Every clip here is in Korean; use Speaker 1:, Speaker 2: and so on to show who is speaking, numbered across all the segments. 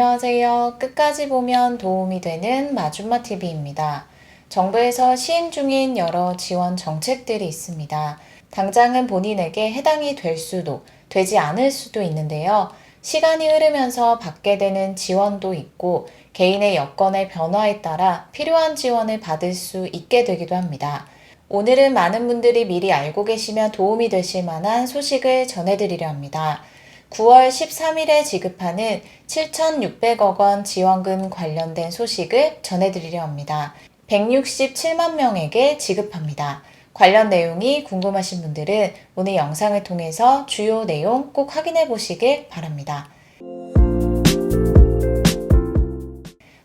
Speaker 1: 안녕하세요. 끝까지 보면 도움이 되는 마줌마TV입니다. 정부에서 시행 중인 여러 지원 정책들이 있습니다. 당장은 본인에게 해당이 될 수도, 되지 않을 수도 있는데요. 시간이 흐르면서 받게 되는 지원도 있고, 개인의 여건의 변화에 따라 필요한 지원을 받을 수 있게 되기도 합니다. 오늘은 많은 분들이 미리 알고 계시면 도움이 되실 만한 소식을 전해드리려 합니다. 9월 13일에 지급하는 7,600억 원 지원금 관련된 소식을 전해드리려 합니다. 167만 명에게 지급합니다. 관련 내용이 궁금하신 분들은 오늘 영상을 통해서 주요 내용 꼭 확인해 보시길 바랍니다.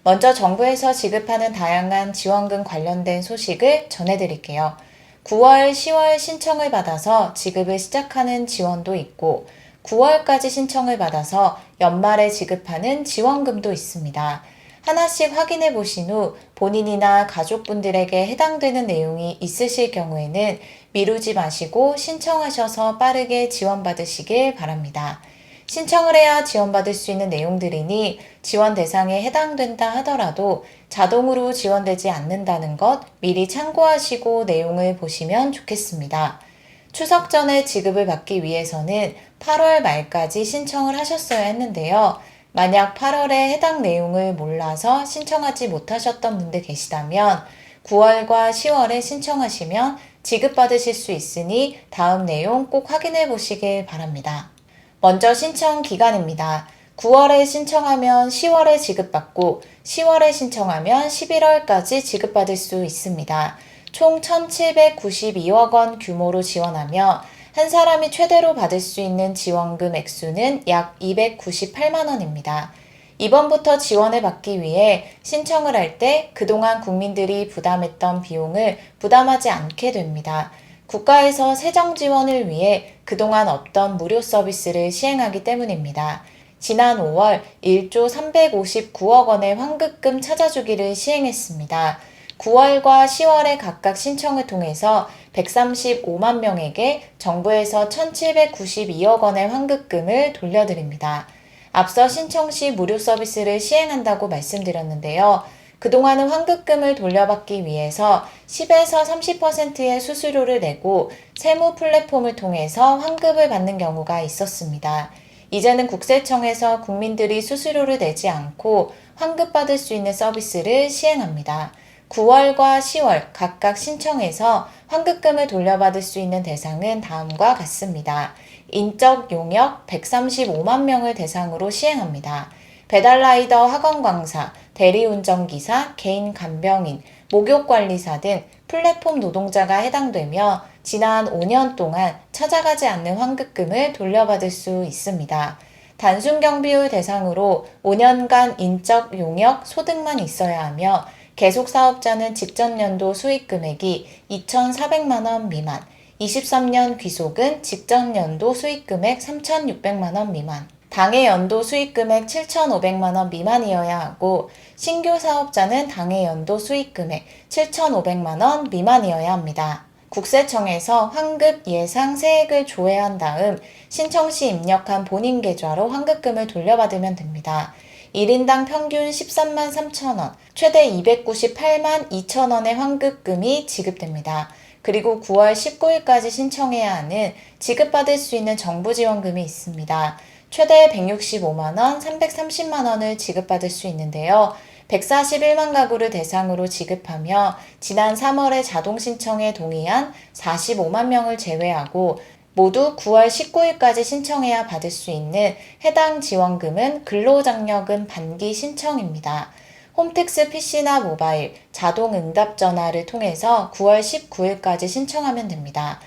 Speaker 1: 먼저 정부에서 지급하는 다양한 지원금 관련된 소식을 전해드릴게요. 9월, 10월 신청을 받아서 지급을 시작하는 지원도 있고 9월까지 신청을 받아서 연말에 지급하는 지원금도 있습니다. 하나씩 확인해 보신 후 본인이나 가족분들에게 해당되는 내용이 있으실 경우에는 미루지 마시고 신청하셔서 빠르게 지원받으시길 바랍니다. 신청을 해야 지원받을 수 있는 내용들이니 지원 대상에 해당된다 하더라도 자동으로 지원되지 않는다는 것 미리 참고하시고 내용을 보시면 좋겠습니다. 추석 전에 지급을 받기 위해서는 8월 말까지 신청을 하셨어야 했는데요. 만약 8월에 해당 내용을 몰라서 신청하지 못하셨던 분들 계시다면 9월과 10월에 신청하시면 지급받으실 수 있으니 다음 내용 꼭 확인해 보시길 바랍니다. 먼저 신청 기간입니다. 9월에 신청하면 10월에 지급받고 10월에 신청하면 11월까지 지급받을 수 있습니다. 총 1,792억 원 규모로 지원하며 한 사람이 최대로 받을 수 있는 지원금 액수는 약 298만 원입니다. 이번부터 지원을 받기 위해 신청을 할 때 그동안 국민들이 부담했던 비용을 부담하지 않게 됩니다. 국가에서 세정 지원을 위해 그동안 없던 무료 서비스를 시행하기 때문입니다. 지난 5월 1조 359억 원의 환급금 찾아주기를 시행했습니다. 9월과 10월에 각각 신청을 통해서 135만 명에게 정부에서 1,792억 원의 환급금을 돌려드립니다. 앞서 신청 시 무료 서비스를 시행한다고 말씀드렸는데요. 그동안은 환급금을 돌려받기 위해서 10에서 30%의 수수료를 내고 세무 플랫폼을 통해서 환급을 받는 경우가 있었습니다. 이제는 국세청에서 국민들이 수수료를 내지 않고 환급받을 수 있는 서비스를 시행합니다. 9월과 10월 각각 신청해서 환급금을 돌려받을 수 있는 대상은 다음과 같습니다. 인적 용역 135만 명을 대상으로 시행합니다. 배달라이더 학원 강사, 대리운전기사, 개인 간병인, 목욕관리사 등 플랫폼 노동자가 해당되며 지난 5년 동안 찾아가지 않는 환급금을 돌려받을 수 있습니다. 단순 경비율 대상으로 5년간 인적 용역 소득만 있어야 하며 계속 사업자는 직전 연도 수익 금액이 2,400만 원 미만, 23년 귀속은 직전 연도 수익 금액 3,600만 원 미만, 당해 연도 수익 금액 7,500만 원 미만이어야 하고 신규 사업자는 당해 연도 수익 금액 7,500만 원 미만이어야 합니다. 국세청에서 환급 예상 세액을 조회한 다음 신청 시 입력한 본인 계좌로 환급금을 돌려받으면 됩니다. 1인당 평균 13만 3천 원, 최대 298만 2천 원의 환급금이 지급됩니다. 그리고 9월 19일까지 신청해야 하는 지급받을 수 있는 정부 지원금이 있습니다. 최대 165만 원, 330만 원을 지급받을 수 있는데요. 141만 가구를 대상으로 지급하며 지난 3월에 자동 신청에 동의한 45만 명을 제외하고 모두 9월 19일까지 신청해야 받을 수 있는 해당 지원금은 근로장려금 반기 신청입니다. 홈택스 PC나 모바일, 자동 응답 전화를 통해서 9월 19일까지 신청하면 됩니다.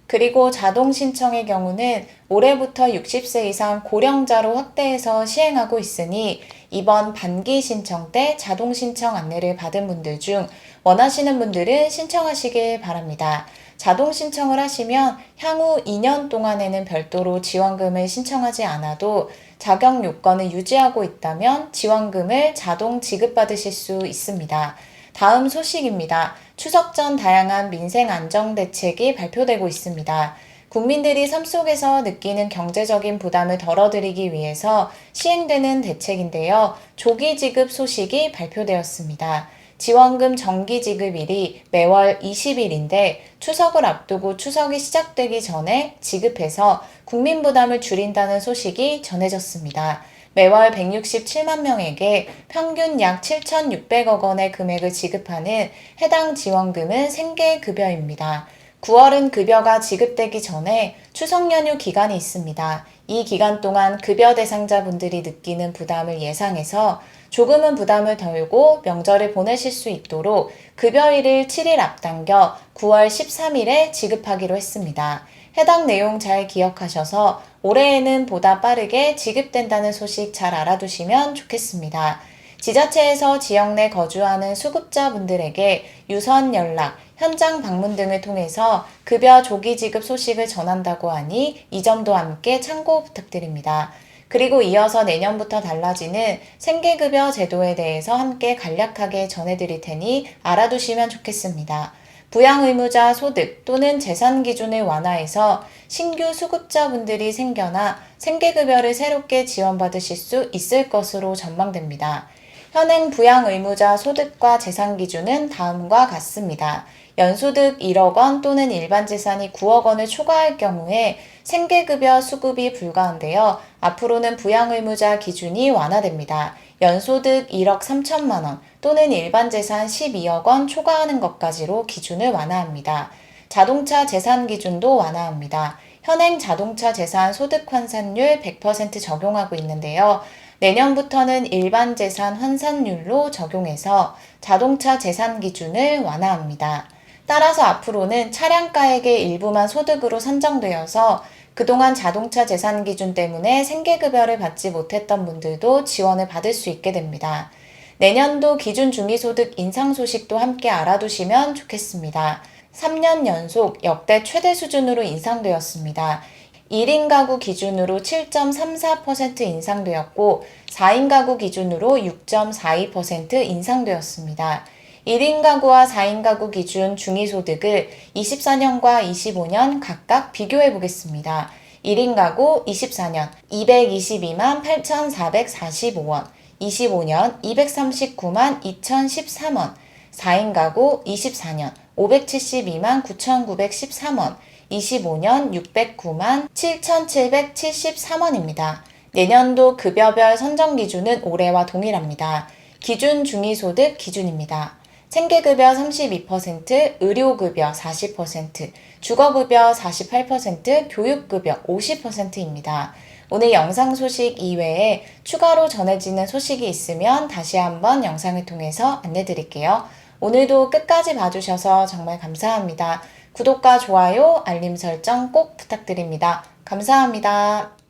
Speaker 1: 그리고 자동 신청의 경우는 올해부터 60세 이상 고령자로 확대해서 시행하고 있으니 이번 반기 신청 때 자동 신청 안내를 받은 분들 중 원하시는 분들은 신청하시길 바랍니다. 자동 신청을 하시면 향후 2년 동안에는 별도로 지원금을 신청하지 않아도 자격 요건을 유지하고 있다면 지원금을 자동 지급받으실 수 있습니다. 다음 소식입니다. 추석 전 다양한 민생 안정 대책이 발표되고 있습니다. 국민들이 삶 속에서 느끼는 경제적인 부담을 덜어드리기 위해서 시행되는 대책인데요. 조기 지급 소식이 발표되었습니다. 지원금 정기 지급일이 매월 20일인데 추석을 앞두고 추석이 시작되기 전에 지급해서 국민 부담을 줄인다는 소식이 전해졌습니다. 매월 167만 명에게 평균 약 7,600억 원의 금액을 지급하는 해당 지원금은 생계급여입니다. 9월은 급여가 지급되기 전에 추석 연휴 기간이 있습니다. 이 기간 동안 급여 대상자분들이 느끼는 부담을 예상해서 조금은 부담을 덜고 명절을 보내실 수 있도록 급여일을 7일 앞당겨 9월 13일에 지급하기로 했습니다. 해당 내용 잘 기억하셔서 올해에는 보다 빠르게 지급된다는 소식 잘 알아두시면 좋겠습니다. 지자체에서 지역 내 거주하는 수급자분들에게 유선 연락, 현장 방문 등을 통해서 급여 조기 지급 소식을 전한다고 하니 이 점도 함께 참고 부탁드립니다. 그리고 이어서 내년부터 달라지는 생계급여 제도에 대해서 함께 간략하게 전해드릴 테니 알아두시면 좋겠습니다. 부양의무자 소득 또는 재산 기준을 완화해서 신규 수급자분들이 생겨나 생계급여를 새롭게 지원받으실 수 있을 것으로 전망됩니다. 현행 부양의무자 소득과 재산 기준은 다음과 같습니다. 연소득 1억 원 또는 일반 재산이 9억 원을 초과할 경우에 생계급여 수급이 불가한데요. 앞으로는 부양의무자 기준이 완화됩니다. 연소득 1억 3천만 원 또는 일반 재산 12억 원 초과하는 것까지로 기준을 완화합니다. 자동차 재산 기준도 완화합니다. 현행 자동차 재산 소득 환산율 100% 적용하고 있는데요. 내년부터는 일반 재산 환산율로 적용해서 자동차 재산 기준을 완화합니다. 따라서 앞으로는 차량가액의 일부만 소득으로 산정되어서 그동안 자동차 재산 기준 때문에 생계급여를 받지 못했던 분들도 지원을 받을 수 있게 됩니다. 내년도 기준 중위소득 인상 소식도 함께 알아두시면 좋겠습니다. 3년 연속 역대 최대 수준으로 인상되었습니다. 1인 가구 기준으로 7.34% 인상되었고 4인 가구 기준으로 6.42% 인상되었습니다. 1인 가구와 4인 가구 기준 중위소득을 24년과 25년 각각 비교해 보겠습니다. 1인 가구 24년 222만 8,445원, 25년 239만 2,013원, 4인 가구 24년 572만 9,913원, 25년 609만 7,773원입니다. 내년도 급여별 선정 기준은 올해와 동일합니다. 기준 중위소득 기준입니다. 생계급여 32%, 의료급여 40%, 주거급여 48%, 교육급여 50%입니다. 오늘 영상 소식 이외에 추가로 전해지는 소식이 있으면 다시 한번 영상을 통해서 안내드릴게요. 오늘도 끝까지 봐주셔서 정말 감사합니다. 구독과 좋아요, 알림 설정 꼭 부탁드립니다. 감사합니다.